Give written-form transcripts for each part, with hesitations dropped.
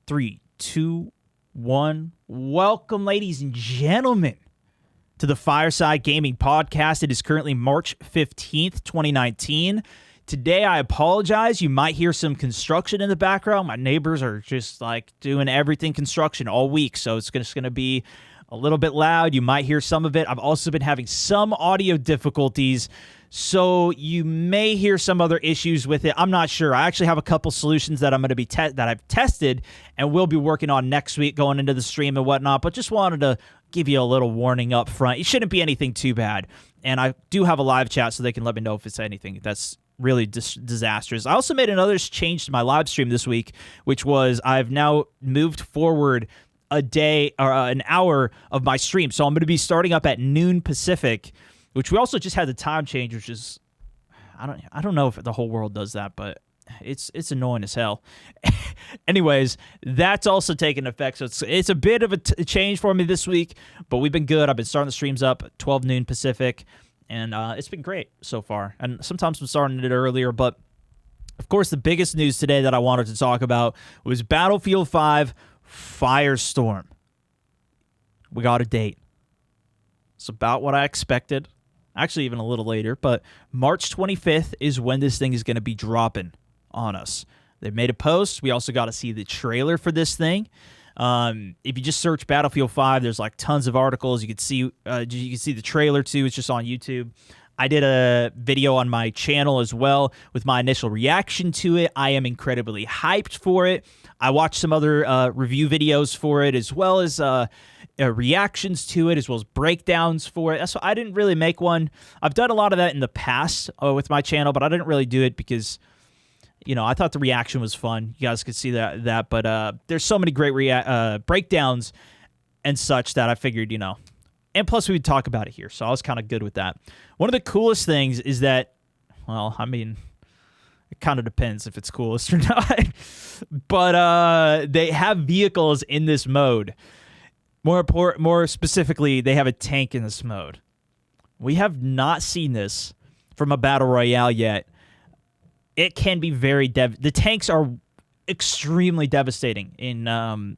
3, 2, 1. Welcome, ladies and gentlemen, to the Fireside Gaming Podcast. It is currently March 15th, 2019. Today, I apologize. You might hear some construction in the background. My neighbors are just like doing everything construction all week, so it's just going to be a little bit loud. You might hear some of it. I've also been having some audio difficulties, so you may hear some other issues with it. I'm not sure. I actually have a couple solutions that I'm going to be that I've tested and will be working on next week going into the stream and whatnot, but just wanted to give you a little warning up front. It shouldn't be anything too bad, and I do have a live chat so they can let me know if it's anything that's really disastrous. I also made another change to my live stream this week, which was I've now moved forward a day or an hour of my stream. So I'm going to be starting up at noon Pacific, which we also just had the time change, which is I don't know if the whole world does that, but it's annoying as hell. Anyways, that's also taken effect. So it's a bit of a change for me this week, but we've been good. I've been starting the streams up at 12 noon Pacific, and it's been great so far. And sometimes I'm starting it earlier, but of course the biggest news today that I wanted to talk about was Battlefield 5 Firestorm. We got a date. It's about what I expected. Actually, even a little later, but March 25th is when this thing is going to be dropping on us. They made a post. We also got to see the trailer for this thing. If you just search Battlefield 5, there's like tons of articles. You can see the trailer too. It's just on YouTube. I did a video on my channel as well with my initial reaction to it. I am incredibly hyped for it. I watched some other review videos for it, as well as reactions to it, as well as breakdowns for it. So I didn't really make one. I've done a lot of that in the past with my channel, but I didn't really do it because, I thought the reaction was fun. You guys could see that. But there's so many great breakdowns and such that I figured, and plus we'd talk about it here. So I was kind of good with that. One of the coolest things is that, it kind of depends if it's coolest or not. But they have vehicles in this mode. More specifically, they have a tank in this mode. We have not seen this from a Battle Royale yet. It can be very the tanks are extremely devastating in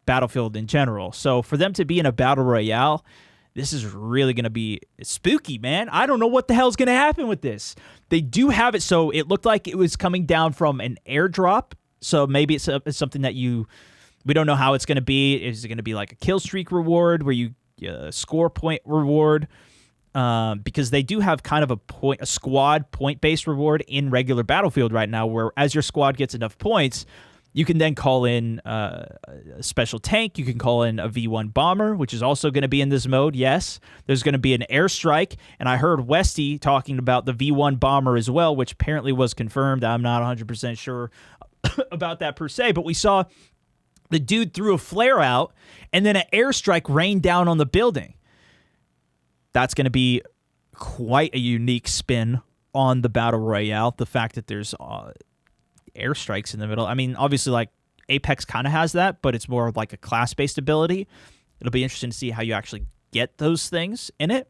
Battlefield in general. So for them to be in a Battle Royale, this is really going to be spooky, man. I don't know what the hell's going to happen with this. They do have it, so it looked like it was coming down from an airdrop. So maybe it's something that we don't know how it's going to be. Is it going to be like a kill streak reward where you score point reward? Because they do have kind of a squad point-based reward in regular Battlefield right now, where as your squad gets enough points, you can then call in a special tank. You can call in a V1 bomber, which is also going to be in this mode. Yes, there's going to be an airstrike, and I heard Westy talking about the V1 bomber as well, which apparently was confirmed. I'm not 100% sure about that per se, but we saw the dude threw a flare out, and then an airstrike rained down on the building. That's going to be quite a unique spin on the Battle Royale. The fact that there's airstrikes in the middle. I mean, obviously, like Apex kind of has that, but it's more of like a class-based ability. It'll be interesting to see how you actually get those things in it.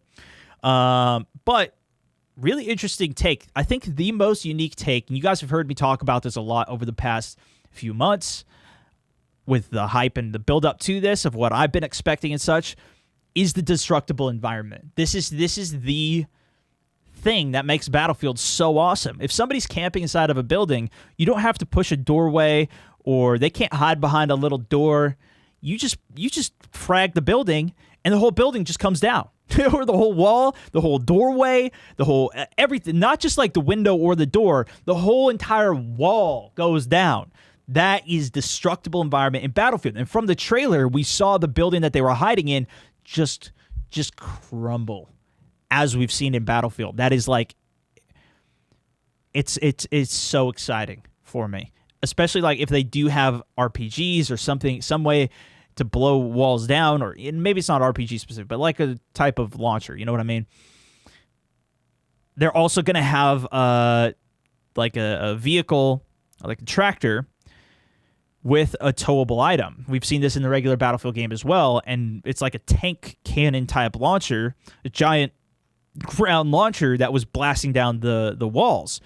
But really interesting take. I think the most unique take, and you guys have heard me talk about this a lot over the past few months with the hype and the build-up to this of what I've been expecting and such, is the destructible environment. This is the thing that makes Battlefield so awesome. If somebody's camping inside of a building, you don't have to push a doorway, or they can't hide behind a little door. You just frag the building, and the whole building just comes down. Or the whole wall, the whole doorway, the whole everything, not just like the window or the door, the whole entire wall goes down. That is destructible environment in Battlefield. And from the trailer, we saw the building that they were hiding in just crumble, as we've seen in Battlefield. That is like, it's so exciting for me, especially like if they do have RPGs or something, some way to blow walls down, or maybe it's not RPG specific, but like a type of launcher. You know what I mean? They're also going to have like a vehicle, like a tractor, with a towable item. We've seen this in the regular Battlefield game as well, and it's like a tank cannon type launcher, a giant ground launcher that was blasting down the walls.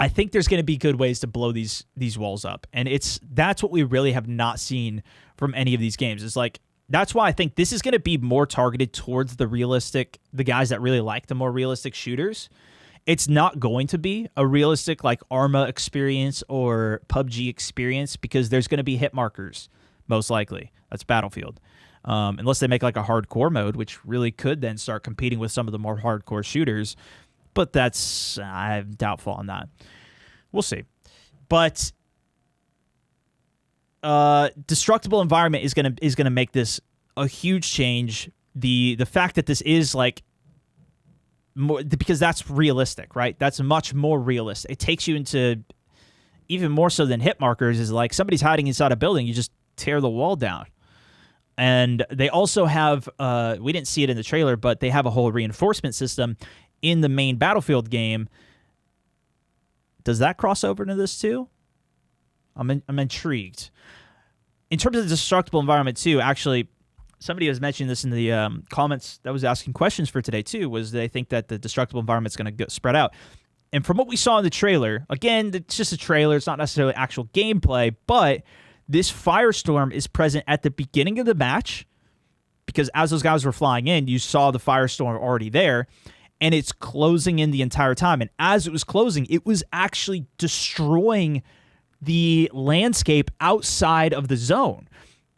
I think there's going to be good ways to blow these walls up, and that's what we really have not seen from any of these games. It's like, that's why I think this is going to be more targeted towards the guys that really like the more realistic shooters. It's not going to be a realistic like Arma experience or PUBG experience, because there's going to be hit markers, most likely. That's Battlefield. Unless they make like a hardcore mode, which really could then start competing with some of the more hardcore shooters. But I'm doubtful on that. We'll see. But destructible environment is gonna make this a huge change. The fact that this is like more, because that's realistic, right? That's much more realistic. It takes you into, even more so than hit markers, is like somebody's hiding inside a building, you just tear the wall down. And they also have, we didn't see it in the trailer, but they have a whole reinforcement system in the main Battlefield game. Does that cross over into this too? I'm intrigued. In terms of the destructible environment too, actually, somebody was mentioning this in the comments that was asking questions for today too, was they think that the destructible environment's going to spread out. And from what we saw in the trailer, again, it's just a trailer, it's not necessarily actual gameplay, but this Firestorm is present at the beginning of the match, because as those guys were flying in, you saw the Firestorm already there, and it's closing in the entire time. And as it was closing, it was actually destroying the landscape outside of the zone.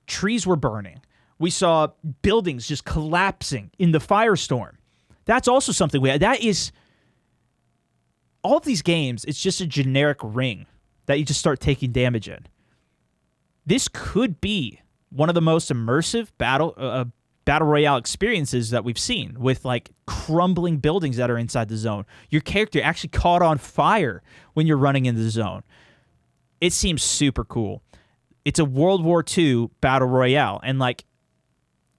Trees were burning. We saw buildings just collapsing in the Firestorm. That's also something that is, all of these games, it's just a generic ring that you just start taking damage in. This could be one of the most immersive battle royale experiences that we've seen, with like crumbling buildings that are inside the zone. Your character actually caught on fire when you're running into the zone. It seems super cool. It's a World War II battle royale, and like,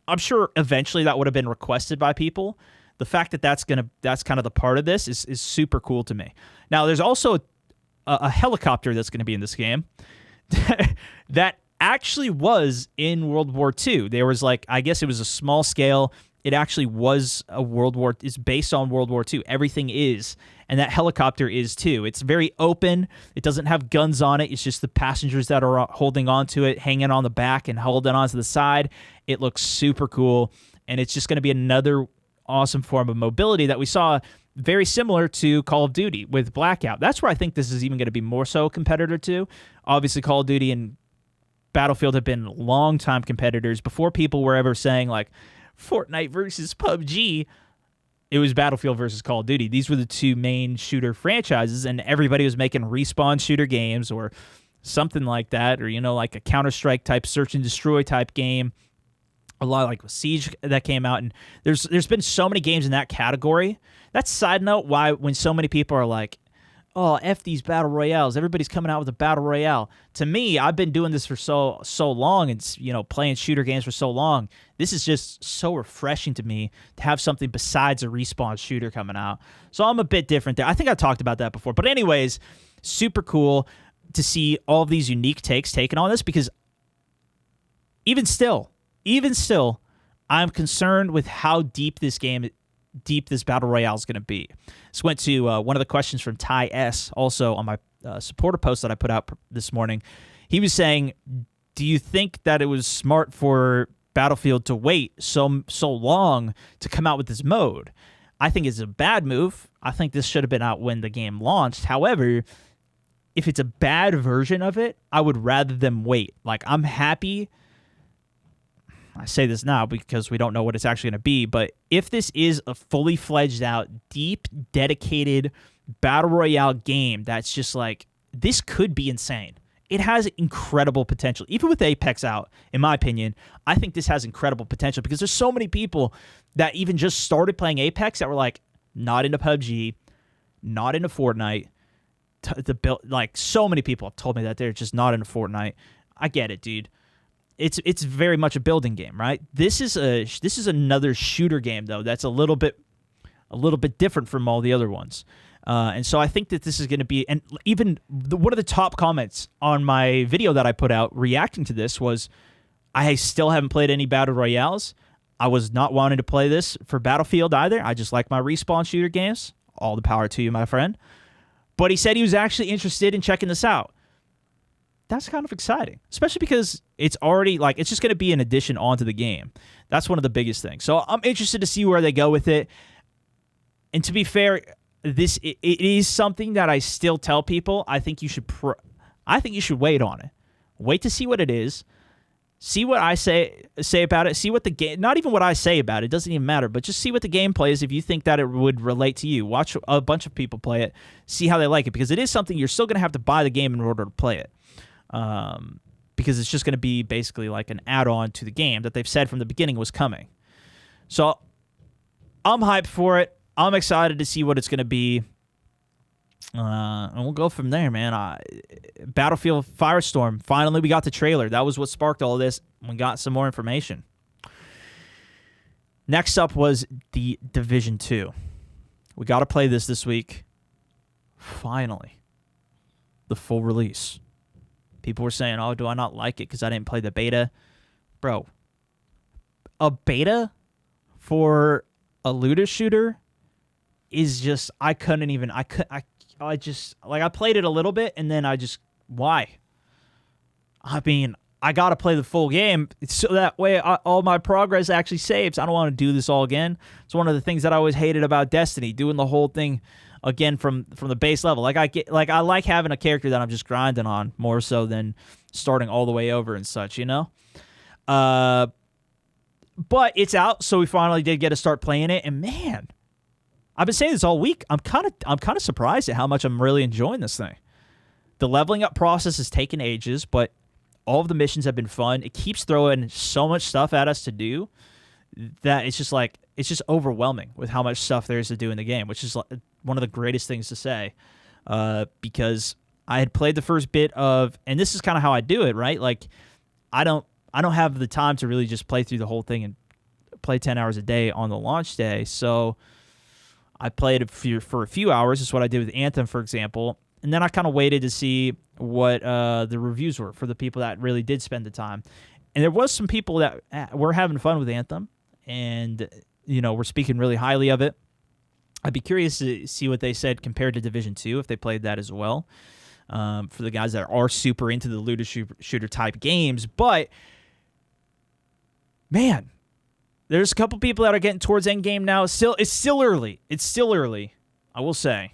I'm sure eventually that would have been requested by people. The fact that that's kind of the part of this is super cool to me. Now, there's also a helicopter that's going to be in this game that actually was in World War II. There was like, I guess it was a small scale. It actually was it's based on World War II. Everything is. And that helicopter is too. It's very open. It doesn't have guns on it. It's just the passengers that are holding on to it, hanging on the back and holding on to the side. It looks super cool. And it's just going to be another awesome form of mobility that we saw very similar to Call of Duty with Blackout. That's where I think this is even going to be more so a competitor to. Obviously, Call of Duty and Battlefield have been long-time competitors. Before people were ever saying, like, Fortnite versus PUBG, it was Battlefield versus Call of Duty. These were the two main shooter franchises, and everybody was making Respawn shooter games or something like that, or, like a Counter-Strike type search and destroy type game. A lot of like Siege that came out, and there's been so many games in that category. That's side note why when so many people are like, oh, F these battle royales, everybody's coming out with a battle royale. To me, I've been doing this for so long, and playing shooter games for so long. This is just so refreshing to me to have something besides a Respawn shooter coming out. So I'm a bit different there. I think I talked about that before. But anyways, super cool to see all of these unique takes taken on this, because even still, I'm concerned with how deep this battle royale is going to be. This went to one of the questions from Ty S, also on my supporter post that I put out this morning. He was saying, do you think that it was smart for Battlefield to wait so long to come out with this mode? I think it's a bad move. I think this should have been out when the game launched. However, if it's a bad version of it, I would rather them wait. Like, I'm happy. I say this now because we don't know what it's actually going to be, but if this is a fully fledged out, deep, dedicated battle royale game that's just like, this could be insane. It has incredible potential. Even with Apex out, in my opinion, I think this has incredible potential, because there's so many people that even just started playing Apex that were like, not into PUBG, not into Fortnite. Like, so many people have told me that they're just not into Fortnite. I get it, dude. It's very much a building game, right? This is another shooter game though that's a little bit different from all the other ones, and so I think that this is going to be. And even one of the top comments on my video that I put out reacting to this was, I still haven't played any battle royales. I was not wanting to play this for Battlefield either. I just like my Respawn shooter games. All the power to you, my friend. But he said he was actually interested in checking this out. That's kind of exciting, especially because it's already like it's just going to be an addition onto the game. That's one of the biggest things. So I'm interested to see where they go with it. And to be fair, it is something that I still tell people. I think you should wait on it. Wait to see what it is. See what I say about it. See what the game. Not even what I say about it. Doesn't even matter. But just see what the gameplay is. If you think that it would relate to you, watch a bunch of people play it. See how they like it, because it is something you're still going to have to buy the game in order to play it. Because it's just going to be basically like an add-on to the game that they've said from the beginning was coming. So I'm hyped for it. I'm excited to see what it's going to be. And we'll go from there, man. Battlefield Firestorm. Finally, we got the trailer. That was what sparked all this. We got some more information. Next up was the Division 2. We got to play this week. Finally. The full release. People were saying, oh, do I not like it because I didn't play the beta? Bro, a beta for a looter shooter is just, I played it a little bit and then why? I mean, I got to play the full game so that way all my progress actually saves. I don't want to do this all again. It's one of the things that I always hated about Destiny, doing the whole thing again from the base level. I like having a character that I'm just grinding on more so than starting all the way over and such, you know? But it's out, so we finally did get to start playing it, and man, I've been saying this all week. I'm kind of surprised at how much I'm really enjoying this thing. The leveling up process has taken ages, but all of the missions have been fun. It keeps throwing so much stuff at us to do that it's just overwhelming with how much stuff there is to do in the game, which is one of the greatest things to say. Because I had played the first bit of, and this is kind of how I do it, right? Like, I don't have the time to really just play through the whole thing and play 10 hours a day on the launch day. So I played it for a few hours. That's what I did with Anthem, for example. And then I kind of waited to see what the reviews were for the people that really did spend the time. And there was some people that were having fun with Anthem and, were speaking really highly of it. I'd be curious to see what they said compared to Division 2, if they played that as well, for the guys that are super into the looter shooter type games. But, man, there's a couple people that are getting towards endgame now. It's still early. It's still early, I will say.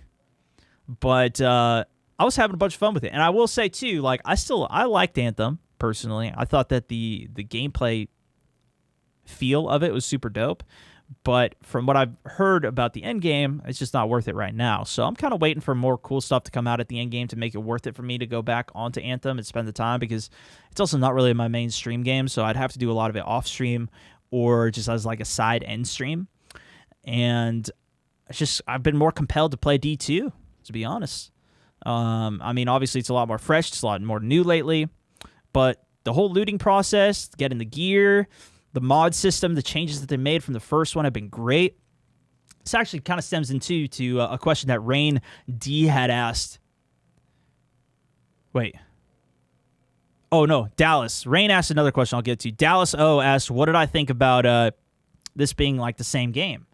But I was having a bunch of fun with it. And I will say, too, like, I liked Anthem, personally. I thought that the gameplay feel of it was super dope. But from what I've heard about the end game, it's just not worth it right now. So I'm kind of waiting for more cool stuff to come out at the end game to make it worth it for me to go back onto Anthem and spend the time, because it's also not really my main stream game. So I'd have to do a lot of it off stream or just as like a side end stream. And I've been more compelled to play D2, to be honest. I mean, obviously it's a lot more fresh. It's a lot more new lately. But the whole looting process, getting the gear, the mod system, the changes that they made from the first one have been great. This actually kind of stems into a question that Rain D had asked. Wait. Oh, no, Dallas. Rain asked another question I'll get to. Dallas O asked, what did I think about this being like the same game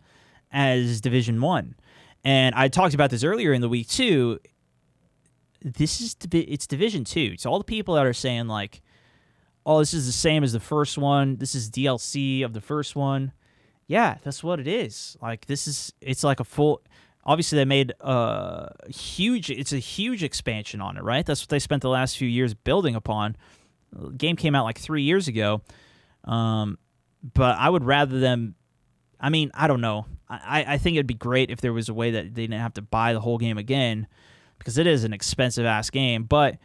as Division 1? And I talked about this earlier in the week, too. It's Division 2. So all the people that are saying, like, oh, this is the same as the first one, this is DLC of the first one. Yeah, that's what it is. Like, it's like a full, obviously they made it's a huge expansion on it, right? That's what they spent the last few years building upon. The game came out like 3 years ago. But I would rather them, I mean, I don't know. I think it'd be great if there was a way that they didn't have to buy the whole game again, because it is an expensive-ass game. But,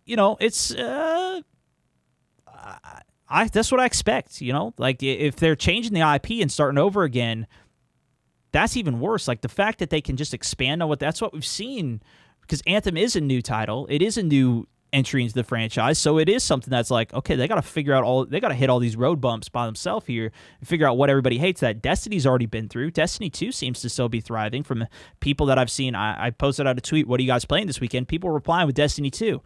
it's that's what I expect, Like, if they're changing the IP and starting over again, that's even worse. Like, the fact that they can just expand on that's what we've seen, because Anthem is a new title. It is a new entry into the franchise, so it is something that's like, okay, they got to hit all these road bumps by themselves here and figure out what everybody hates that Destiny's already been through. Destiny 2 seems to still be thriving from people that I've seen. I posted out a tweet, what are you guys playing this weekend? People replying with Destiny 2.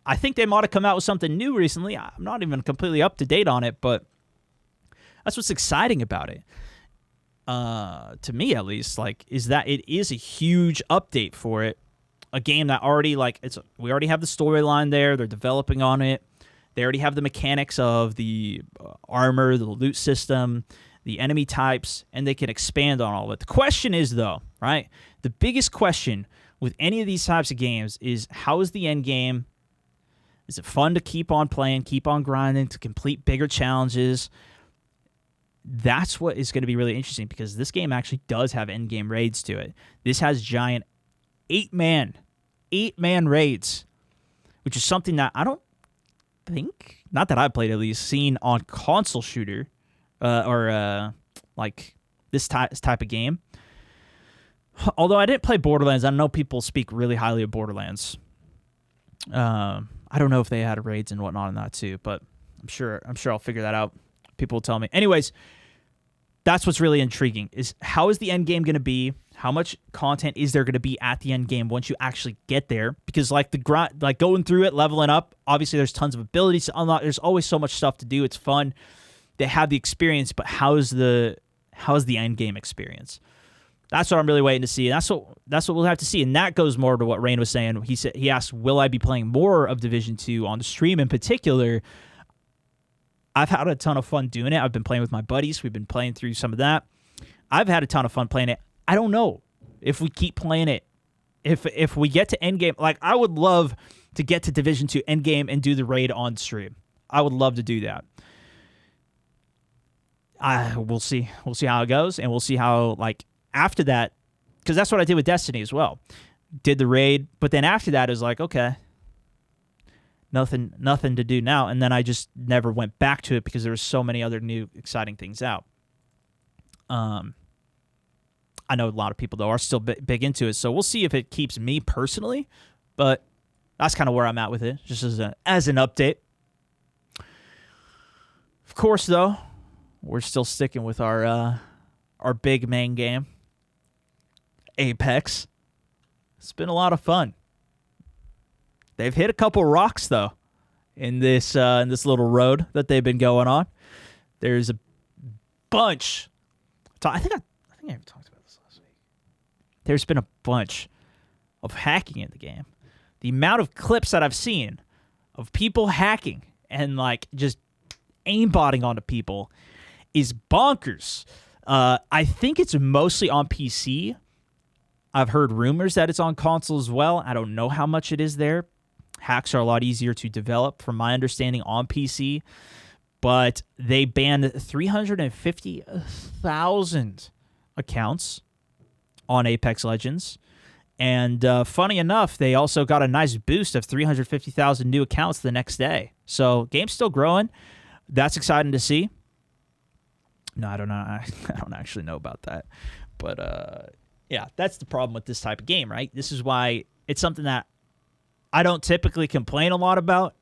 I think they might have come out with something new recently. I'm not even completely up to date on it, but that's what's exciting about it. To me, at least, like, is that it is a huge update for it. a game that already we already have the storyline there. They're developing on it. They already have the mechanics of the armor, the loot system, the enemy types, and they can expand on all of it. The question is, though, right? The biggest question with any of these types of games is, how is the end game? Is it fun to keep on playing, keep on grinding, to complete bigger challenges? That's what is going to be really interesting, because this game actually does have end game raids to it. This has giant 8-man raids, which is something that I don't think, not that I've played at least, seen on console shooter or like this type of game. Although I didn't play Borderlands, I know people speak really highly of Borderlands. I don't know if they had raids and whatnot on that too, but I'm sure I'll figure that out. People will tell me. Anyways, that's what's really intriguing, is how is the end game going to be? How much content is there going to be at the end game once you actually get there? Because like going through it, leveling up, obviously there's tons of abilities to unlock. There's always so much stuff to do. It's fun. They have the experience, but how's the end game experience? That's what I'm really waiting to see, and that's what we'll have to see. And that goes more to what Rain was saying. He asked, will I be playing more of Division 2 on the stream in particular? I've had a ton of fun doing it. I've been playing with my buddies. We've been playing through some of that. I've had a ton of fun playing it. I don't know if we keep playing it. If we get to endgame, like, I would love to get to Division 2 endgame and do the raid on stream. I would love to do that. We'll see. We'll see how it goes, and we'll see how, like, after that, because that's what I did with Destiny as well. Did the raid, but then after that is like, okay, nothing to do now, and then I just never went back to it because there were so many other new exciting things out. I know a lot of people, though, are still big into it, so we'll see if it keeps me personally, but that's kind of where I'm at with it, just as an update. Of course, though, we're still sticking with our big main game, Apex. It's been a lot of fun. They've hit a couple rocks, though, in this little road that they've been going on. There's a bunch. I think I even talked about this last week. There's been a bunch of hacking in the game. The amount of clips that I've seen of people hacking and like just aimbotting onto people is bonkers. I think it's mostly on PC. I've heard rumors that it's on console as well. I don't know how much it is there. Hacks are a lot easier to develop, from my understanding, on PC. But they banned 350,000 accounts on Apex Legends. And funny enough, they also got a nice boost of 350,000 new accounts the next day. So game's still growing. That's exciting to see. No, I don't know. I don't actually know about that. But yeah, that's the problem with this type of game, right? This is why it's something that I don't typically complain a lot about,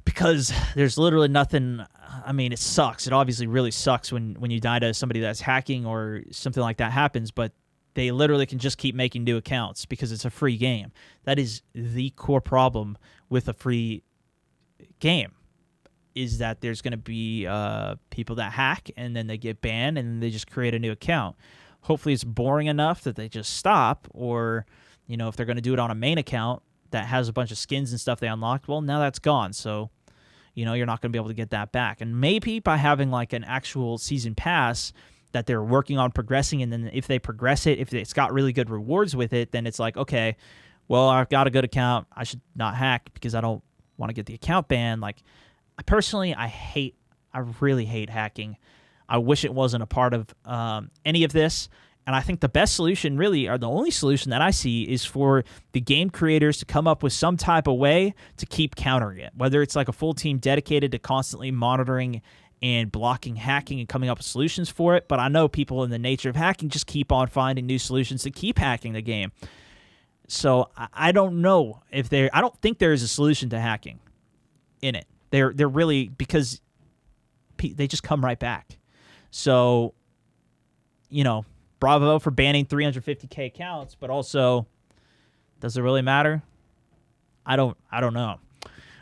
because there's literally nothing. I mean, it sucks. It obviously really sucks when you die to somebody that's hacking or something like that happens, but they literally can just keep making new accounts because it's a free game. That is the core problem with a free game, is that there's going to be people that hack and then they get banned and then they just create a new account. Hopefully it's boring enough that they just stop, or, you know, if they're going to do it on a main account that has a bunch of skins and stuff they unlocked, well, now that's gone. So, you know, you're not going to be able to get that back. And maybe by having like an actual season pass that they're working on progressing, and then if they progress it, if it's got really good rewards with it, then it's like, okay, well, I've got a good account. I should not hack because I don't want to get the account banned. Like, personally, I really hate hacking. I wish it wasn't a part of any of this. And I think the best solution, really, or the only solution that I see, is for the game creators to come up with some type of way to keep countering it, whether it's like a full team dedicated to constantly monitoring and blocking hacking and coming up with solutions for it. But I know people in the nature of hacking just keep on finding new solutions to keep hacking the game. So I don't know if I don't think there is a solution to hacking in it. They're really, because they just come right back. So, you know, bravo for banning 350K accounts, but also, does it really matter? I don't know.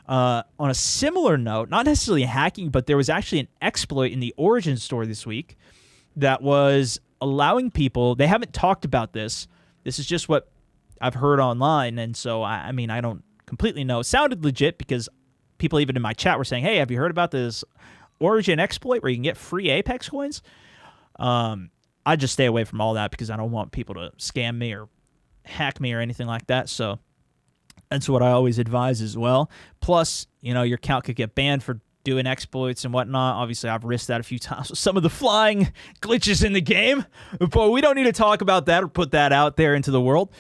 On a similar note, not necessarily hacking, but there was actually an exploit in the Origin store this week that was allowing people, they haven't talked about this. This is just what I've heard online, and so I mean I don't completely know. It sounded legit because people even in my chat were saying, "Hey, have you heard about this Origin exploit where you can get free Apex coins?" I just stay away from all that because I don't want people to scam me or hack me or anything like that. So that's what I always advise as well. Plus, your account could get banned for doing exploits and whatnot. Obviously, I've risked that a few times with some of the flying glitches in the game, but we don't need to talk about that or put that out there into the world.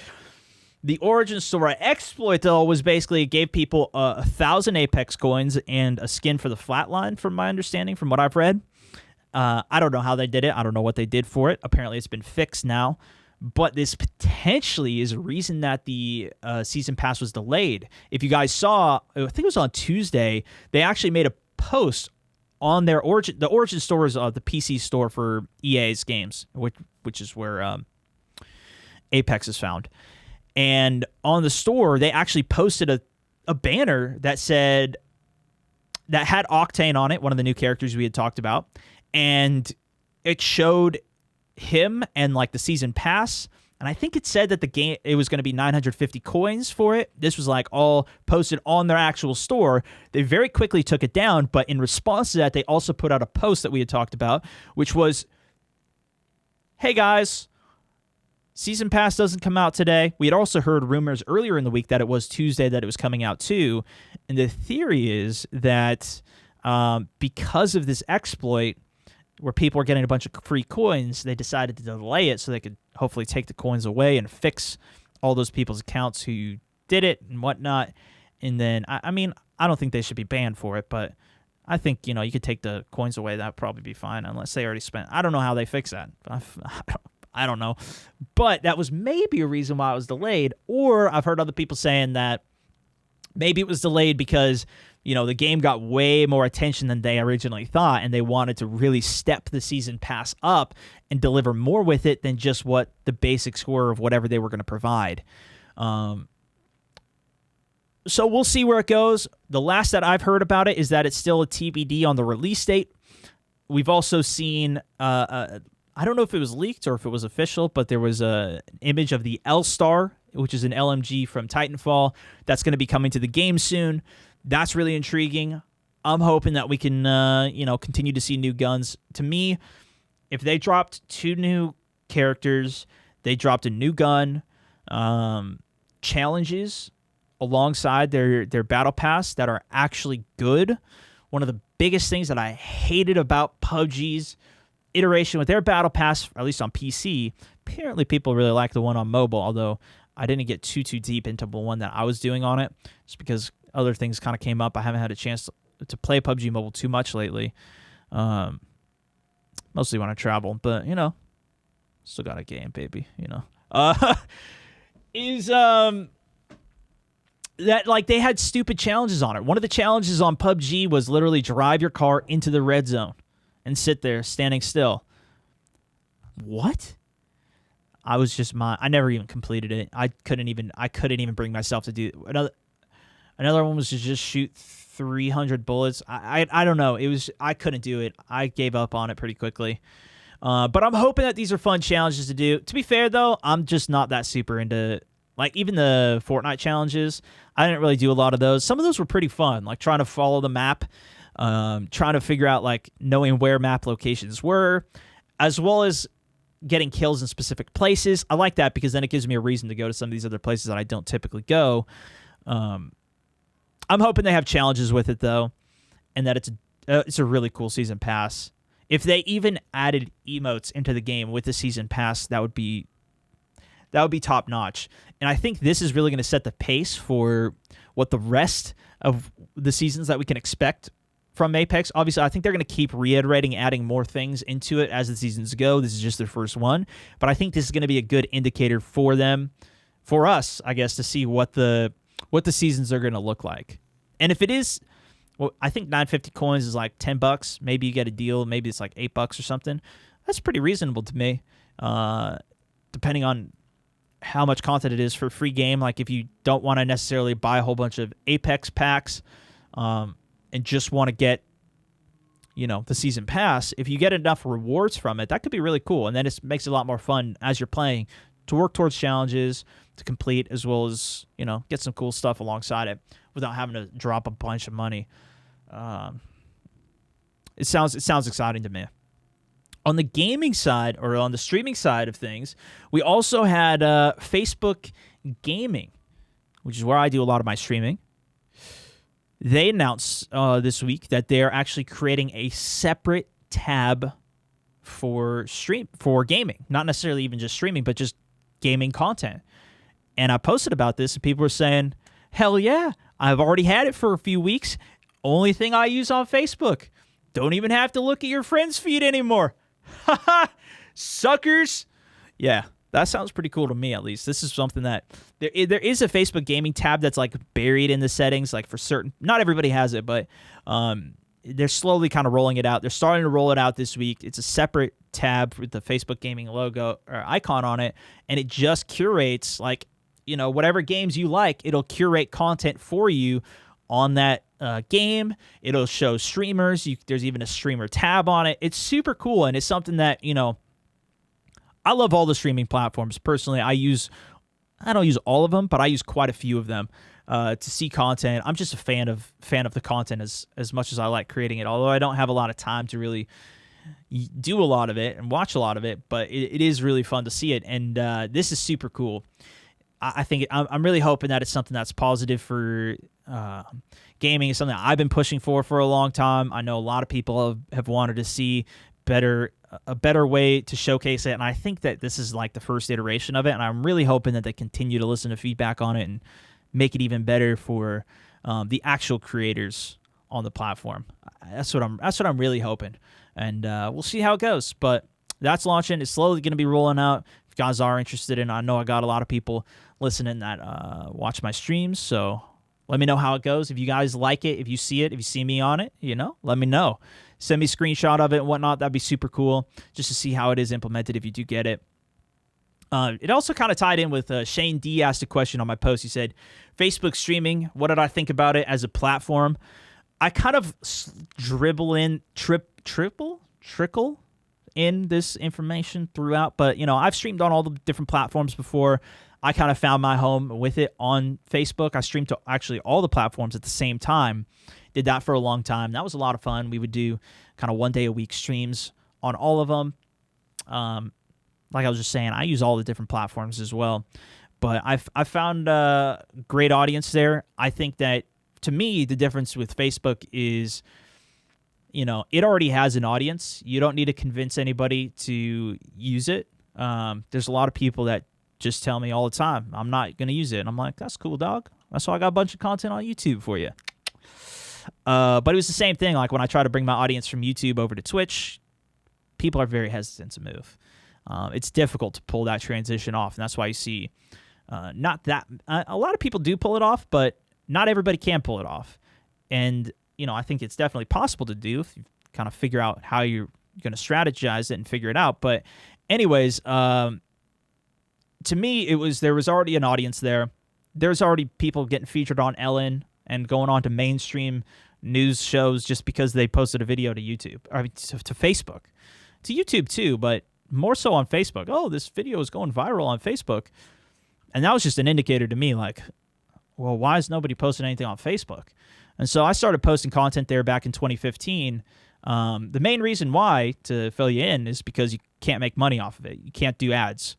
The Origin Store exploit, though, was basically it gave people 1,000 Apex coins and a skin for the Flatline, from my understanding, from what I've read. I don't know how they did it. I don't know what they did for it. Apparently, it's been fixed now. But this potentially is a reason that the Season Pass was delayed. If you guys saw, I think it was on Tuesday, they actually made a post on their Origin. The Origin Store is the PC store for EA's games, which is where Apex is found. And on the store, they actually posted a banner that said, that had Octane on it, one of the new characters we had talked about. And it showed him and like the Season Pass. And I think it said that the game, it was going to be 950 coins for it. This was like all posted on their actual store. They very quickly took it down. But in response to that, they also put out a post that we had talked about, which was, "Hey guys, Season Pass doesn't come out today." We had also heard rumors earlier in the week that it was Tuesday that it was coming out too. And the theory is that because of this exploit, where people are getting a bunch of free coins, they decided to delay it so they could hopefully take the coins away and fix all those people's accounts who did it and whatnot. And then, I mean, I don't think they should be banned for it, but I think, you could take the coins away. That would probably be fine unless they already spent. I don't know how they fix that. I don't know. But that was maybe a reason why it was delayed. Or I've heard other people saying that maybe it was delayed because the game got way more attention than they originally thought, and they wanted to really step the Season Pass up and deliver more with it than just what the basics were of whatever they were going to provide. So we'll see where it goes. The last that I've heard about it is that it's still a TBD on the release date. We've also seen, I don't know if it was leaked or if it was official, but there was an image of the L-Star, which is an LMG from Titanfall, that's going to be coming to the game soon. That's really intriguing. I'm hoping that we can, continue to see new guns. To me, if they dropped 2 new characters, they dropped a new gun, challenges alongside their battle pass that are actually good. One of the biggest things that I hated about PUBG's iteration with their battle pass, at least on PC, apparently people really like the one on mobile, although I didn't get too deep into the one that I was doing on it, just because other things kind of came up. I haven't had a chance to play PUBG Mobile too much lately, mostly when I travel, but, still got a game, baby, is that, like, they had stupid challenges on it. One of the challenges on PUBG was literally drive your car into the red zone and sit there standing still. What? I never even completed it. I couldn't even bring myself to do another one was to just shoot 300 bullets. I don't know. I couldn't do it. I gave up on it pretty quickly. But I'm hoping that these are fun challenges to do. To be fair though, I'm just not that super into, like, even the Fortnite challenges. I didn't really do a lot of those. Some of those were pretty fun, like trying to follow the map, trying to figure out, like, knowing where map locations were, as well as getting kills in specific places. I like that because then it gives me a reason to go to some of these other places that I don't typically go. I'm hoping they have challenges with it though, and that it's a really cool season pass. If they even added emotes into the game with the season pass, that would be top notch. And I think this is really going to set the pace for what the rest of the seasons that we can expect from Apex. Obviously, I think they're going to keep reiterating, adding more things into it as the seasons go. This is just their first one, but I think this is going to be a good indicator for them, for us, I guess, to see what the seasons are going to look like. And if it is, well, I think 950 coins is like $10. Maybe you get a deal. Maybe it's like $8 or something. That's pretty reasonable to me, depending on how much content it is for a free game. Like, if you don't want to necessarily buy a whole bunch of Apex packs, and just want to get, the season pass, if you get enough rewards from it, that could be really cool. And then it makes it a lot more fun as you're playing to work towards challenges to complete, as well as, you know, get some cool stuff alongside it without having to drop a bunch of money. It sounds exciting to me. On the gaming side, or on the streaming side of things, we also had Facebook Gaming, which is where I do a lot of my streaming. They announced this week that they're actually creating a separate tab for gaming, not necessarily even just streaming, but just gaming content. And I posted about this, and people were saying, "Hell yeah! I've already had it for a few weeks. Only thing I use on Facebook. Don't even have to look at your friends' feed anymore." Haha, suckers. Yeah, that sounds pretty cool to me, at least. This is something that there is a Facebook Gaming tab that's like buried in the settings, like for certain. Not everybody has it, but they're slowly kind of rolling it out. They're starting to roll it out this week. It's a separate tab with the Facebook Gaming logo or icon on it, and it just curates, like, you know, whatever games you like. It'll curate content for you on that game. It'll show streamers. There's even a streamer tab on it. It's super cool, and it's something that, you know, I love all the streaming platforms. Personally, I don't use all of them, but I use quite a few of them to see content. I'm just a fan of the content as much as I like creating it, although I don't have a lot of time to really do a lot of it and watch a lot of it, but it is really fun to see it, and this is super cool. I think I'm really hoping that it's something that's positive for gaming. Is something I've been pushing for a long time. I know a lot of people have wanted to see a better way to showcase it, and I think that this is like the first iteration of it, and I'm really hoping that they continue to listen to feedback on it and make it even better for the actual creators on the platform. That's what I'm really hoping, and we'll see how it goes. But that's launching. It's slowly going to be rolling out. If you guys are interested in, I know I got a lot of people listening that watch my streams, so let me know how it goes. If you guys like it, if you see it, if you see me on it, you know, let me know. Send me a screenshot of it and whatnot. That'd be super cool, just to see how it is implemented if you do get it. It also kind of tied in with Shane D asked a question on my post. He said, Facebook streaming, what did I think about it as a platform? I kind of trickle in this information throughout, but, you know, I've streamed on all the different platforms before. I kind of found my home with it on Facebook. I streamed to actually all the platforms at the same time. Did that for a long time. That was a lot of fun. We would do kind of 1 day a week streams on all of them. Like I was just saying, I use all the different platforms as well. But I found a great audience there. I think that, to me, the difference with Facebook is, you know, it already has an audience. You don't need to convince anybody to use it. There's a lot of people that just tell me all the time, I'm not going to use it. And I'm like, that's cool, dog. That's why I got a bunch of content on YouTube for you. But it was the same thing. Like when I try to bring my audience from YouTube over to Twitch, people are very hesitant to move. It's difficult to pull that transition off. And that's why you see a lot of people do pull it off, but not everybody can pull it off. And, you know, I think it's definitely possible to do if you kind of figure out how you're going to strategize it and figure it out. But anyways, to me, there was already an audience there. There's already people getting featured on Ellen and going on to mainstream news shows just because they posted a video to YouTube, I mean, to Facebook, to YouTube too, but more so on Facebook. Oh, this video is going viral on Facebook. And that was just an indicator to me, like, well, why is nobody posting anything on Facebook? And so I started posting content there back in 2015. The main reason why, to fill you in, is because you can't make money off of it. You can't do ads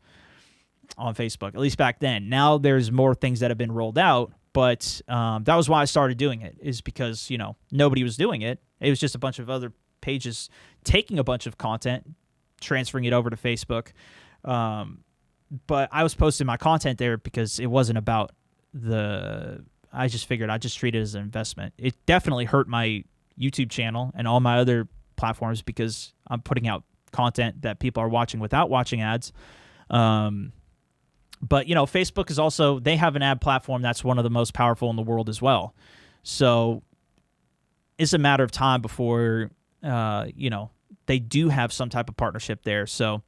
on Facebook, at least back then. Now there's more things that have been rolled out, but that was why I started doing it, is because, you know, nobody was doing it. It was just a bunch of other pages taking a bunch of content, transferring it over to Facebook. But I was posting my content there because it wasn't about I just figured I'd just treat it as an investment. It definitely hurt my YouTube channel and all my other platforms because I'm putting out content that people are watching without watching ads. But, you know, Facebook is also, they have an ad platform that's one of the most powerful in the world as well. So it's a matter of time before, you know, they do have some type of partnership there. So,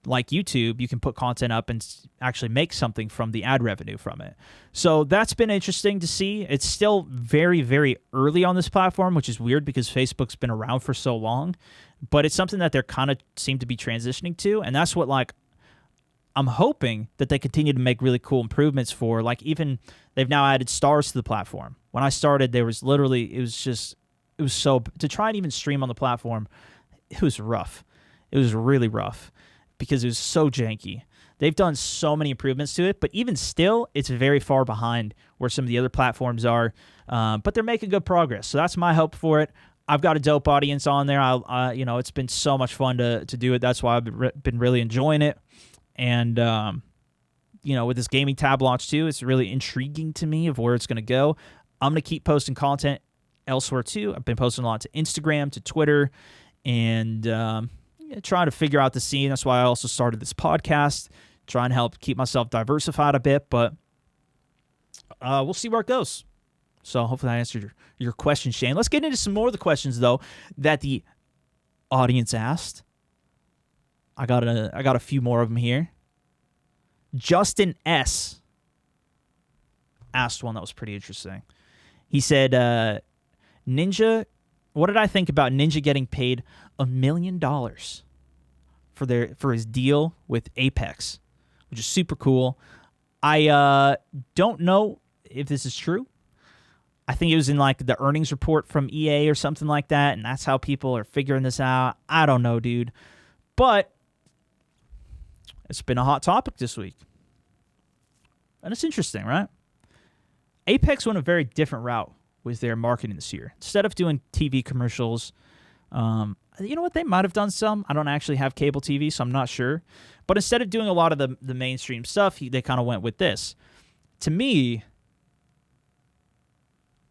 like YouTube, you can put content up and actually make something from the ad revenue from it. So that's been interesting to see. It's still very, very early on this platform, which is weird because Facebook's been around for so long, but it's something that they're kind of seem to be transitioning to. And that's what, like, I'm hoping that they continue to make really cool improvements for, like, even they've now added stars to the platform. When I started, it was so, to try and even stream on the platform, it was rough. It was really rough because it was so janky. They've done so many improvements to it, but even still, it's very far behind where some of the other platforms are. But they're making good progress, so that's my hope for it. I've got a dope audience on there. It's been so much fun to do it. That's why I've been really enjoying it. And with this gaming tab launch too, it's really intriguing to me of where it's going to go. I'm going to keep posting content elsewhere too. I've been posting a lot to Instagram, to Twitter, and trying to figure out the scene. That's why I also started this podcast, trying to help keep myself diversified a bit, but we'll see where it goes. So hopefully I answered your question, Shane. Let's get into some more of the questions, though, that the audience asked. I got a few more of them here. Justine S asked one that was pretty interesting. He said, Ninja, what did I think about Ninja getting paid $1 million for his deal with Apex, which is super cool. I don't know if this is true. I think it was in like the earnings report from EA or something like that, and that's how people are figuring this out. I don't know, dude. But it's been a hot topic this week. And it's interesting, right? Apex went a very different route with their marketing this year. Instead of doing TV commercials, you know what? They might have done some. I don't actually have cable TV, so I'm not sure. But instead of doing a lot of the mainstream stuff, they kind of went with this. To me,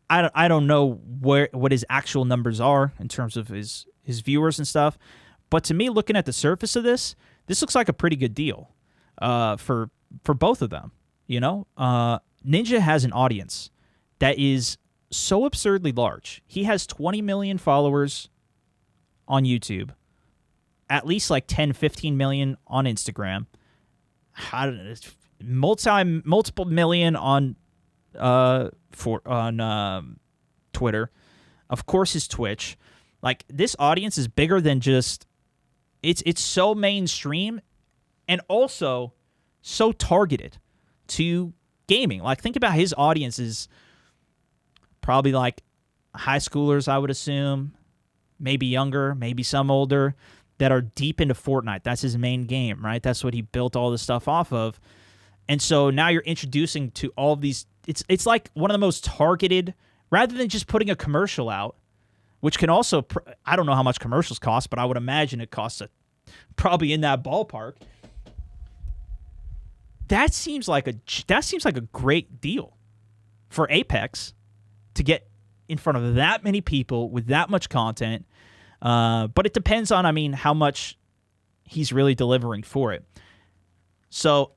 I don't know what his actual numbers are in terms of his viewers and stuff. But to me, looking at the surface of this looks like a pretty good deal for both of them. Ninja has an audience that is so absurdly large. He has 20 million followers on YouTube, at least like 10, 15 million on Instagram, multiple million on Twitter, of course his Twitch. Like, this audience is bigger than just it's so mainstream and also so targeted to gaming. Like, think about his audience is probably like high schoolers, I would assume, maybe younger, maybe some older, that are deep into Fortnite. That's his main game, right? That's what he built all this stuff off of. And so now you're introducing to all of these. It's like one of the most targeted, rather than just putting a commercial out, which can also, I don't know how much commercials cost, but I would imagine it costs probably in that ballpark. That seems like a great deal for Apex to get in front of that many people with that much content. But it depends on, how much he's really delivering for it. So,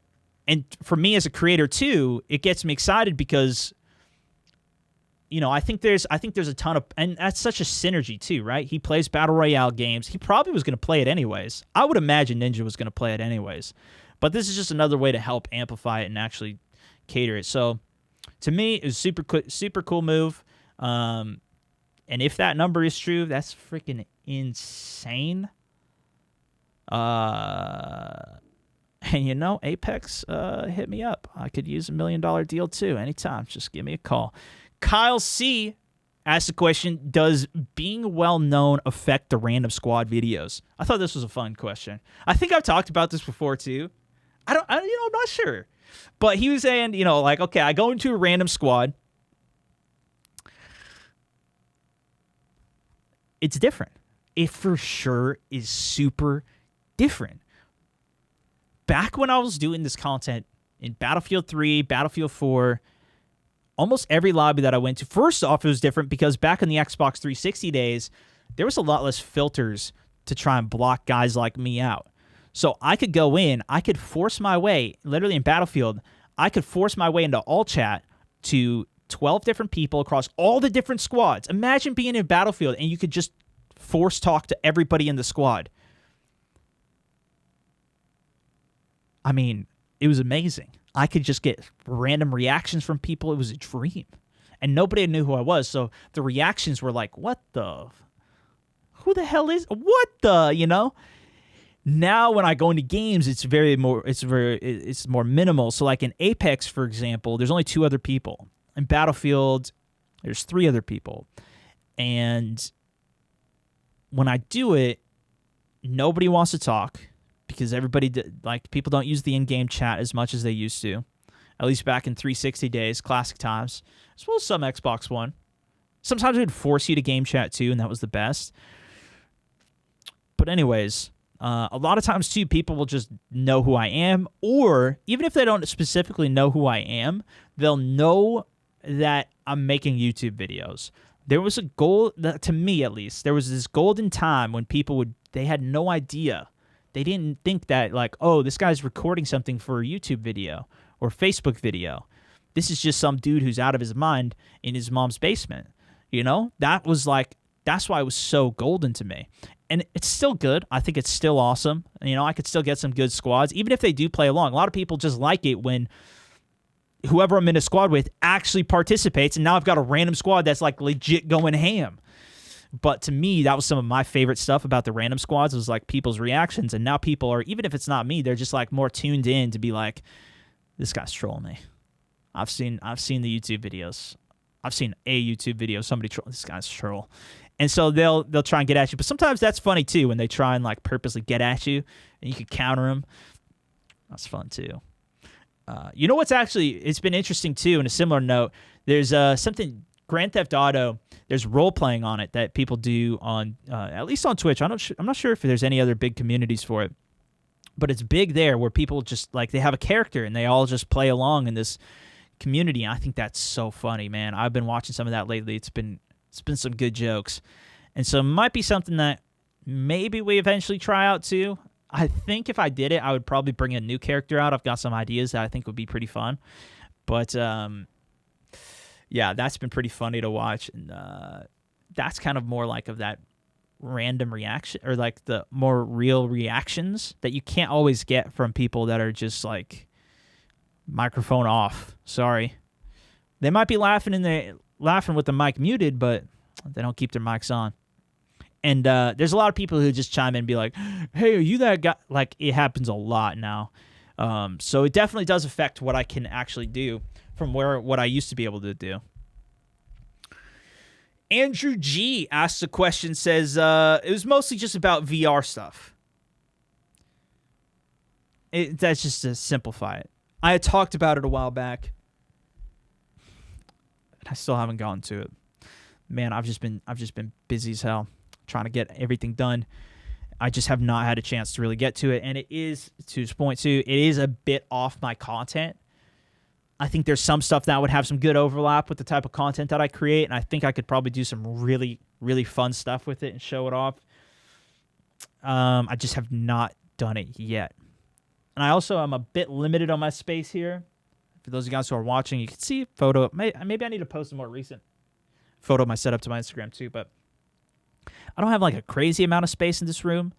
and for me as a creator too, it gets me excited because, I think there's a ton of, and that's such a synergy too, right? He plays Battle Royale games. He probably was going to play it anyways. I would imagine Ninja was going to play it anyways. But this is just another way to help amplify it and actually cater it. So, to me, it was super cool move. And if that number is true, that's freaking insane. And Apex hit me up. I could use $1 million deal too anytime. Just give me a call. Kyle C asked the question, does being well-known affect the random squad videos? I thought this was a fun question. I think I've talked about this before too. I'm not sure. But he was saying, okay, I go into a random squad. It's different. It for sure is super different. Back when I was doing this content in Battlefield 3, Battlefield 4, almost every lobby that I went to, first off, it was different because back in the Xbox 360 days, there was a lot less filters to try and block guys like me out. So I could go in, I could force my way, literally in Battlefield, I could force my way into all chat to 12 different people across all the different squads. Imagine being in Battlefield and you could just force talk to everybody in the squad. I mean, it was amazing. I could just get random reactions from people. It was a dream. And nobody knew who I was. So the reactions were like, what the? Who the hell is? What the? You know? Now when I go into games, it's more minimal. So like in Apex, for example, there's only 2 other people. In Battlefield, there's 3 other people. And when I do it, nobody wants to talk because people don't use the in-game chat as much as they used to. At least back in 360 days, classic times, as well as some Xbox One. Sometimes it would force you to game chat too, and that was the best. But anyways, a lot of times too, people will just know who I am, or even if they don't specifically know who I am, they'll know that I'm making YouTube videos. There was to me at least, there was this golden time when they had no idea. They didn't think that like, oh, this guy's recording something for a YouTube video or Facebook video. This is just some dude who's out of his mind in his mom's basement. You know, that's why it was so golden to me. And it's still good. I think it's still awesome. You know, I could still get some good squads, even if they do play along. A lot of people just like it when whoever I'm in a squad with actually participates, and now I've got a random squad that's like legit going ham. But to me, that was some of my favorite stuff about the random squads was like people's reactions. And now people are, even if it's not me, they're just like more tuned in to be like, this guy's trolling me. I've seen the YouTube videos. I've seen a YouTube video, somebody troll, this guy's troll. And so they'll try and get at you. But sometimes that's funny too when they try and like purposely get at you and you can counter them. That's fun too. You know what's it's been interesting too, in a similar note, there's something, Grand Theft Auto, there's role-playing on it that people do on, at least on Twitch. I'm not sure if there's any other big communities for it, but it's big there where people just, like, they have a character and they all just play along in this community. And I think that's so funny, man. I've been watching some of that lately. It's been some good jokes. And so it might be something that maybe we eventually try out too. I think if I did it, I would probably bring a new character out. I've got some ideas that I think would be pretty fun. But, yeah, that's been pretty funny to watch. And that's kind of more like of that random reaction, or like the more real reactions that you can't always get from people that are just like microphone off. Sorry. They might be laughing with the mic muted, but they don't keep their mics on. And there's a lot of people who just chime in and be like, hey, are you that guy? Like, it happens a lot now. So it definitely does affect what I can actually do from what I used to be able to do. Andrew G asks a question, says, it was mostly just about VR stuff. That's just to simplify it. I had talked about it a while back. I still haven't gotten to it. Man, I've just been busy as hell trying to get everything done. I just have not had a chance to really get to it. And it is, to his point too, it is a bit off my content. I think there's some stuff that would have some good overlap with the type of content that I create, and I think I could probably do some really, really fun stuff with it and show it off. I just have not done it yet. And I also am a bit limited on my space here. For those of you guys who are watching, you can see a photo. Maybe I need to post a more recent photo of my setup to my Instagram too, but I don't have like a crazy amount of space in this room.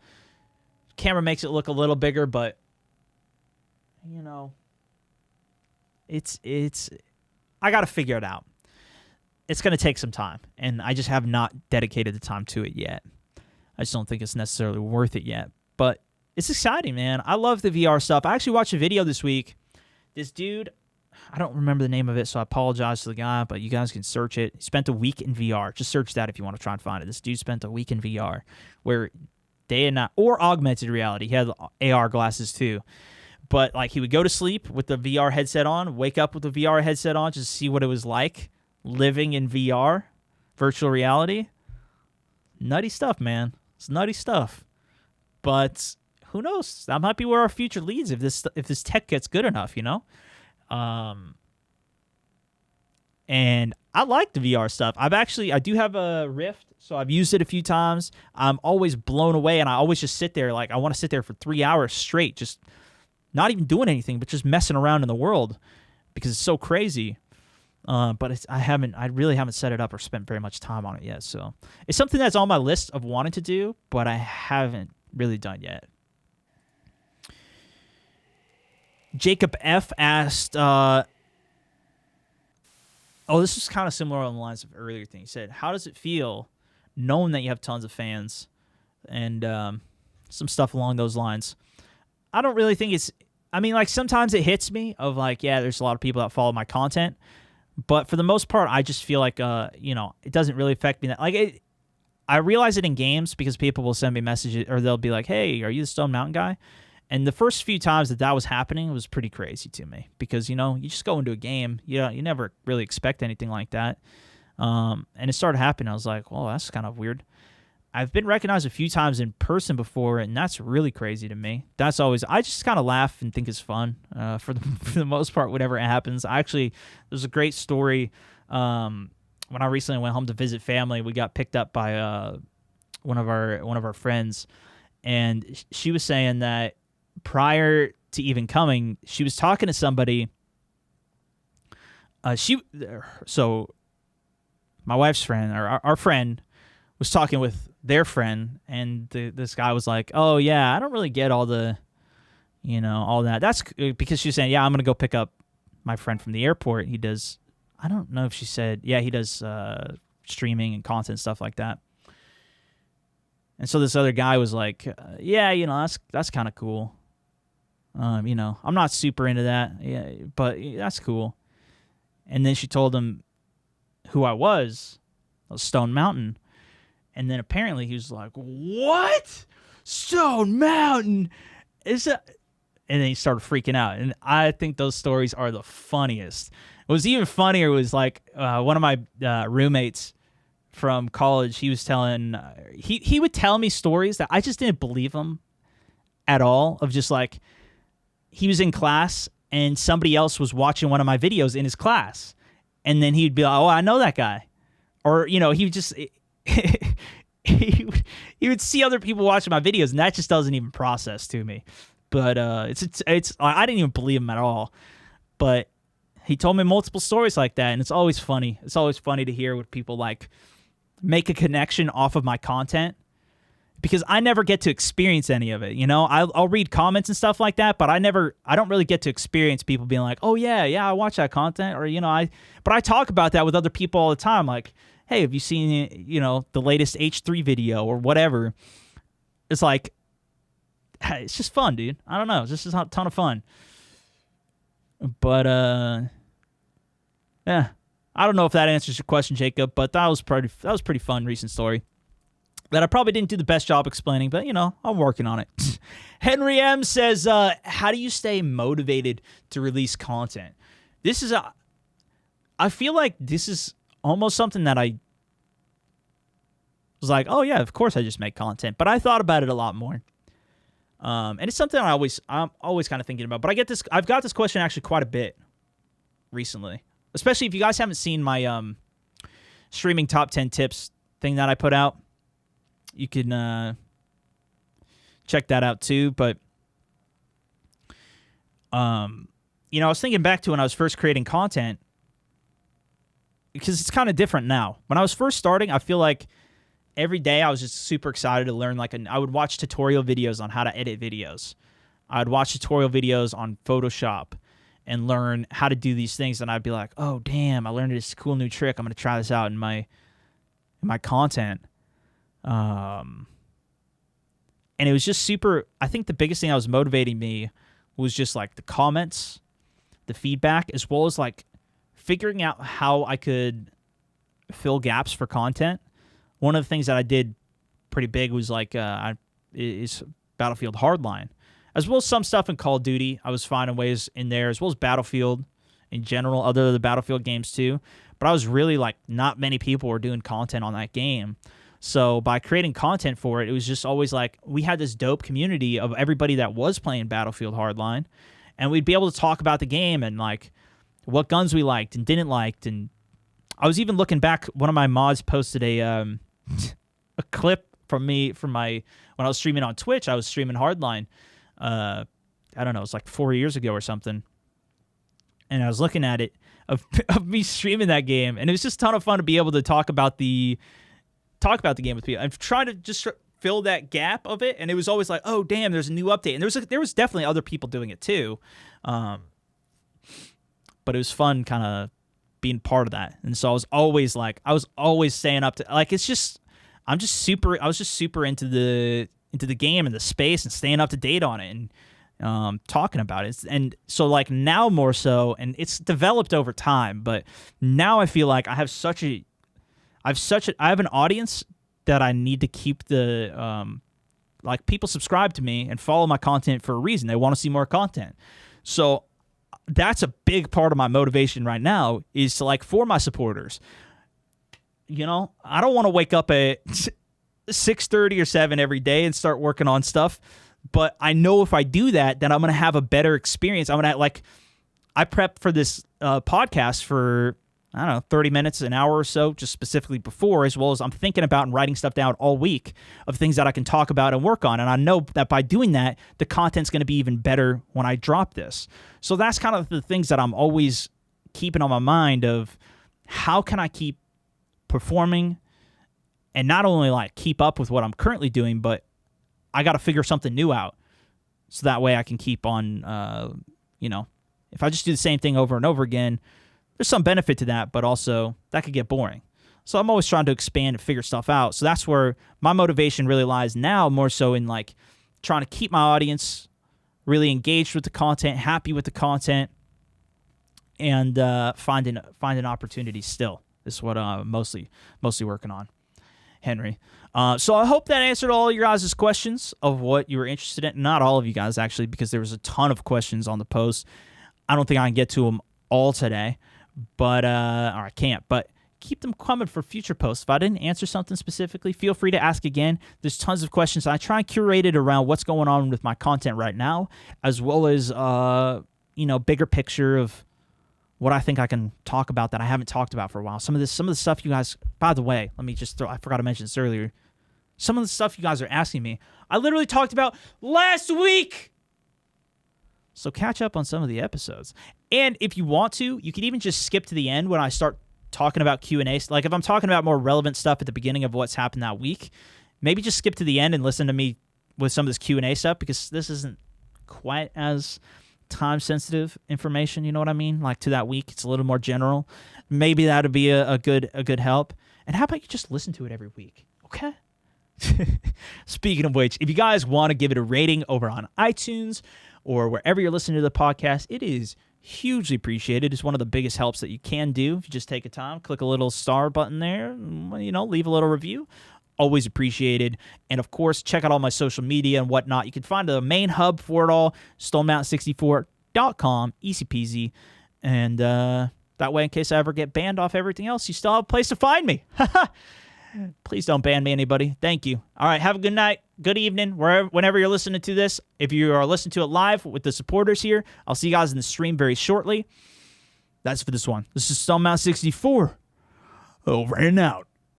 Camera makes it look a little bigger, but you know, it's I got to figure it out. It's going to take some time, and I just have not dedicated the time to it yet. I just don't think it's necessarily worth it yet, but it's exciting, man. I love the VR stuff. I actually watched a video this week. This dude, I don't remember the name of it, so I apologize to the guy, but you guys can search it. He spent a week in VR. Just search that if you want to try and find it. This dude spent a week in VR, where day and night, or augmented reality. He had AR glasses too. But like, he would go to sleep with the VR headset on, wake up with the VR headset on, just to see what it was like living in VR, virtual reality. Nutty stuff, man. It's nutty stuff. But who knows? That might be where our future leads if this tech gets good enough, you know? And I like the VR stuff. I do have a Rift, so I've used it a few times. I'm always blown away, and I always just sit there. Like, I want to sit there for 3 hours straight, just not even doing anything, but just messing around in the world because it's so crazy. But I really haven't set it up or spent very much time on it yet. So it's something that's on my list of wanting to do, but I haven't really done yet. Jacob F asked, this is kind of similar on the lines of earlier thing. He said, how does it feel knowing that you have tons of fans? And some stuff along those lines. I don't really think it's, I mean, like, sometimes it hits me of like, yeah, there's a lot of people that follow my content. But for the most part, I just feel like, it doesn't really affect me. I realize it in games because people will send me messages or they'll be like, hey, are you the StoneMountain guy? And the first few times that was happening was pretty crazy to me because, you just go into a game, you never really expect anything like that. And it started happening. I was like, well, that's kind of weird. I've been recognized a few times in person before, and that's really crazy to me. That's always, I just kind of laugh and think it's fun for the most part, whatever it happens. There's a great story. When I recently went home to visit family, we got picked up by one of our friends, and she was saying that prior to even coming, she was talking to somebody. So my wife's friend, or our friend, was talking with their friend, and this guy was like, "Oh yeah, I don't really get all the, all that." That's because she was saying, "Yeah, I'm gonna go pick up my friend from the airport. He does." I don't know if she said, "Yeah, he does streaming and content stuff like that." And so this other guy was like, "Yeah, that's kind of cool. I'm not super into that, yeah, but that's cool." And then she told him who I was StoneMountain. And then apparently he was like, "What? StoneMountain? Is that?" And then he started freaking out. And I think those stories are the funniest. What was even funnier was like one of my roommates from college. He was telling, he would tell me stories that I just didn't believe him at all. Of just like, he was in class and somebody else was watching one of my videos in his class, and then he'd be like, "Oh, I know that guy," or he would just. he would see other people watching my videos, and that just doesn't even process to me. But it's I didn't even believe him at all. But he told me multiple stories like that, and it's always funny. It's always funny to hear what people like make a connection off of my content, because I never get to experience any of it. I'll read comments and stuff like that, but I don't really get to experience people being like, "Oh yeah, I watch that content," or but I talk about that with other people all the time, like, "Hey, have you seen, the latest H3 video or whatever?" It's like, it's just fun, dude. I don't know. It's just a ton of fun. But, yeah. I don't know if that answers your question, Jacob, but that was pretty fun recent story that I probably didn't do the best job explaining, but, I'm working on it. Henry M says, how do you stay motivated to release content? I feel like this is almost something that I was like, "Oh yeah, of course I just make content," but I thought about it a lot more, and it's something I'm always kind of thinking about. But I've got this question actually quite a bit recently, especially if you guys haven't seen my streaming top 10 tips thing that I put out. You can check that out too. But I was thinking back to when I was first creating content, because it's kind of different now. When I was first starting, I feel like every day I was just super excited to learn. I would watch tutorial videos on how to edit videos. I'd watch tutorial videos on Photoshop and learn how to do these things. And I'd be like, "Oh, damn, I learned this cool new trick. I'm going to try this out in my content." And it was just super, I think the biggest thing that was motivating me was just like the comments, the feedback, as well as like figuring out how I could fill gaps for content. One of the things that I did pretty big was like is Battlefield Hardline, as well as some stuff in Call of Duty. I was finding ways in there, as well as Battlefield in general, other the Battlefield games too. But I was really like, not many people were doing content on that game. So by creating content for it, it was just always like, we had this dope community of everybody that was playing Battlefield Hardline, and we'd be able to talk about the game and like what guns we liked and didn't like. And I was even looking back, one of my mods posted a clip from when I was streaming on Twitch. I was streaming Hardline. I don't know, it was like 4 years ago or something. And I was looking at it of me streaming that game, and it was just a ton of fun to be able to talk about the game with people. I'm trying to just fill that gap of it, and it was always like, oh damn, there's a new update, and there was definitely other people doing it too, but it was fun kind of being part of that. And so I was always staying up to, like, I was just super into the game and the space and staying up to date on it and talking about it. And so like now more so, and it's developed over time, but now I feel like I have an audience that I need to keep like people subscribe to me and follow my content for a reason. They want to see more content. So that's a big part of my motivation right now, is to, like, for my supporters, I don't want to wake up at 6:30 or 7 every day and start working on stuff. But I know if I do that, then I'm going to have a better experience. I'm going to, like, I prep for this podcast for, I don't know, 30 minutes, an hour or so, just specifically before, as well as I'm thinking about and writing stuff down all week of things that I can talk about and work on. And I know that by doing that, the content's going to be even better when I drop this. So that's kind of the things that I'm always keeping on my mind of, how can I keep performing and not only, like, keep up with what I'm currently doing, but I got to figure something new out so that way I can keep on, if I just do the same thing over and over again, there's some benefit to that, but also that could get boring. So I'm always trying to expand and figure stuff out. So that's where my motivation really lies now, more so in, like, trying to keep my audience really engaged with the content, happy with the content, and finding opportunities still. This is what I'm mostly working on, Henry. So I hope that answered all your guys' questions of what you were interested in. Not all of you guys, actually, because there was a ton of questions on the post. I don't think I can get to them all today, but or I can't. But keep them coming for future posts. If I didn't answer something specifically, feel free to ask again. There's tons of questions. I try and curate it around what's going on with my content right now, as well as bigger picture of what I think I can talk about that I haven't talked about for a while. Some of the stuff you guys, by the way, let me just I forgot to mention this earlier. Some of the stuff you guys are asking me, I literally talked about last week. So catch up on some of the episodes. And if you want to, you can even just skip to the end when I start talking about Q&A. Like, if I'm talking about more relevant stuff at the beginning of what's happened that week, maybe just skip to the end and listen to me with some of this Q&A stuff, because this isn't quite as time-sensitive information, you know what I mean? Like, to that week, it's a little more general. Maybe that would be a good help. And how about you just listen to it every week, okay? Speaking of which, if you guys want to give it a rating over on iTunes or wherever you're listening to the podcast, it is hugely appreciated. It's one of the biggest helps that you can do. If you just take a time, click a little star button there, leave a little review. Always appreciated. And of course, check out all my social media and whatnot. You can find the main hub for it all, StoneMountain64.com, easy peasy. And that way, in case I ever get banned off everything else, you still have a place to find me. Please don't ban me, anybody. Thank you. All right, have a good night, good evening, whenever you're listening to this. If you are listening to it live with the supporters here, I'll see you guys in the stream very shortly. That's for this one. This is StoneMountain 64. Over and out.